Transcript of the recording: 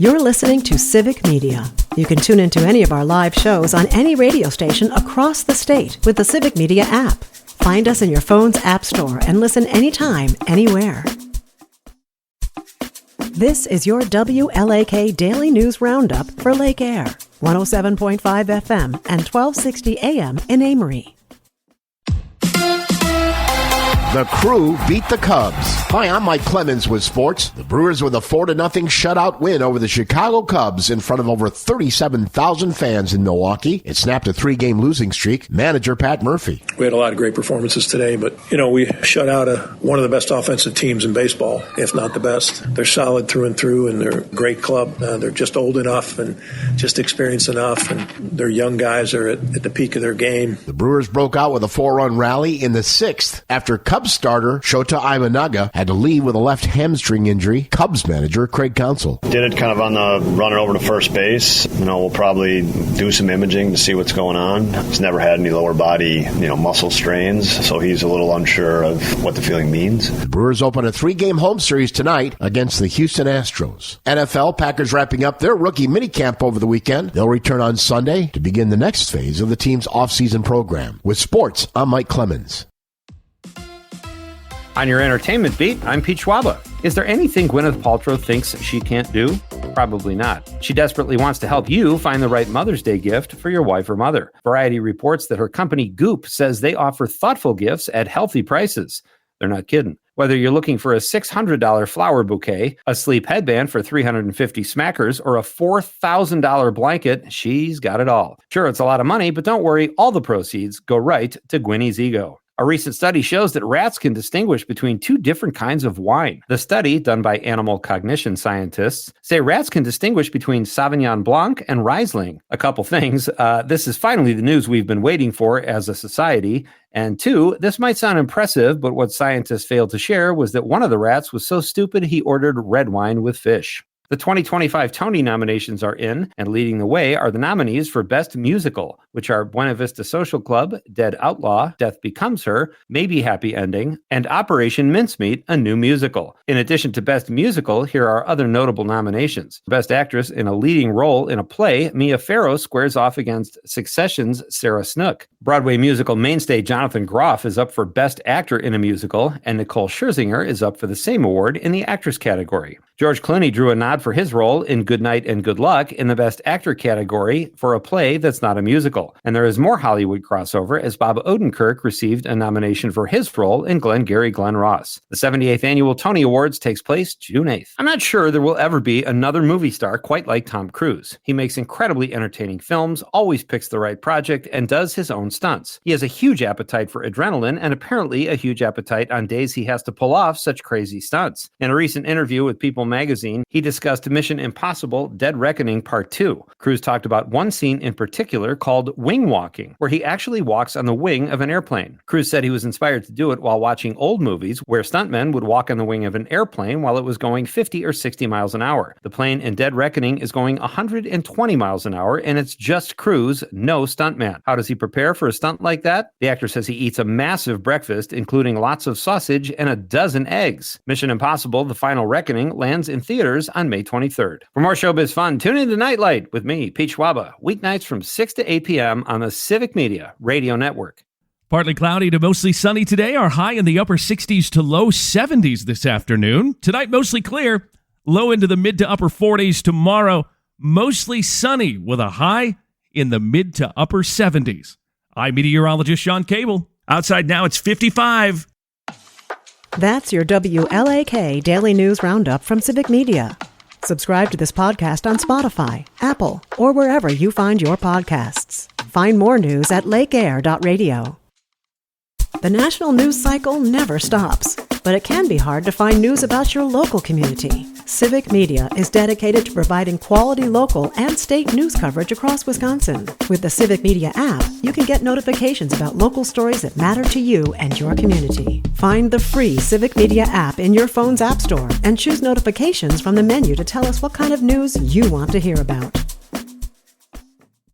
You're listening to Civic Media. You can tune into any of our live shows on any radio station across the state with the Civic Media app. Find us in your phone's app store and listen anytime, anywhere. This is your WLAK Daily News Roundup for Lake Air, 107.5 FM and 1260 AM in Amory. The Crew beat the Cubs. Hi, I'm Mike Clemens with sports. The Brewers with a 4-0 shutout win over the Chicago Cubs in front of over 37,000 fans in Milwaukee. It snapped a 3-game losing streak. Manager Pat Murphy. We had a lot of great performances today, but, we shut out one of the best offensive teams in baseball, if not the best. They're solid through and through, and they're a great club. They're just old enough and just experienced enough, and their young guys are at the peak of their game. The Brewers broke out with a 4-run rally in the 6th after Cubs starter Shota Imanaga had to leave with a left hamstring injury. Cubs manager Craig Counsell. Did it kind of on the running over to first base. We'll probably do some imaging to see what's going on. He's never had any lower body, muscle strains, so he's a little unsure of what the feeling means. The Brewers open a 3-game home series tonight against the Houston Astros. NFL, Packers wrapping up their rookie minicamp over the weekend. They'll return on Sunday to begin the next phase of the team's offseason program. With sports, I'm Mike Clemens. On your entertainment beat, I'm Pete Schwaba. Is there anything Gwyneth Paltrow thinks she can't do? Probably not. She desperately wants to help you find the right Mother's Day gift for your wife or mother. Variety reports that her company Goop says they offer thoughtful gifts at healthy prices. They're not kidding. Whether you're looking for a $600 flower bouquet, a sleep headband for $350 smackers, or a $4,000 blanket, she's got it all. Sure, it's a lot of money, but don't worry, all the proceeds go right to Gwynnie's ego. A recent study shows that rats can distinguish between two different kinds of wine. The study, done by animal cognition scientists, say rats can distinguish between Sauvignon Blanc and Riesling. A couple things. This is finally the news we've been waiting for as a society. And two, this might sound impressive, but what scientists failed to share was that one of the rats was so stupid he ordered red wine with fish. The 2025 Tony nominations are in, and leading the way are the nominees for Best Musical, which are Buena Vista Social Club, Dead Outlaw, Death Becomes Her, Maybe Happy Ending, and Operation Mincemeat, a new musical. In addition to Best Musical, here are other notable nominations. Best Actress in a Leading Role in a Play, Mia Farrow squares off against Succession's Sarah Snook. Broadway musical mainstay Jonathan Groff is up for Best Actor in a Musical, and Nicole Scherzinger is up for the same award in the Actress category. George Clooney drew a nod for his role in Good Night and Good Luck in the Best Actor category for a play that's not a musical. And there is more Hollywood crossover as Bob Odenkirk received a nomination for his role in Glengarry Glen Ross. The 78th Annual Tony Awards takes place June 8th. I'm not sure there will ever be another movie star quite like Tom Cruise. He makes incredibly entertaining films, always picks the right project, and does his own stunts. He has a huge appetite for adrenaline and apparently a huge appetite on days he has to pull off such crazy stunts. In a recent interview with People magazine, he discussed Mission Impossible Dead Reckoning Part 2. Cruise talked about one scene in particular called wing walking, where he actually walks on the wing of an airplane. Cruise said he was inspired to do it while watching old movies where stuntmen would walk on the wing of an airplane while it was going 50 or 60 miles an hour. The plane in Dead Reckoning is going 120 miles an hour, and it's just Cruise, no stuntman. How does he prepare for a stunt like that? The actor says he eats a massive breakfast, including lots of sausage and a dozen eggs. Mission Impossible The Final Reckoning lands in theaters on May 23rd. For more showbiz fun, tune in to Nightlight with me, Pete Schwaba, weeknights from 6 to 8 p.m. on the Civic Media Radio Network. Partly cloudy to mostly sunny today. Our high in the upper 60s to low 70s this afternoon. Tonight, mostly clear. Low into the mid to upper 40s tomorrow. Mostly sunny with a high in the mid to upper 70s. I'm meteorologist Sean Cable. Outside now, it's 55. That's your WLAK Daily News Roundup from Civic Media. Subscribe to this podcast on Spotify, Apple, or wherever you find your podcasts. Find more news at lakeair.radio. The national news cycle never stops, but it can be hard to find news about your local community. Civic Media is dedicated to providing quality local and state news coverage across Wisconsin. With the Civic Media app, you can get notifications about local stories that matter to you and your community. Find the free Civic Media app in your phone's app store and choose notifications from the menu to tell us what kind of news you want to hear about.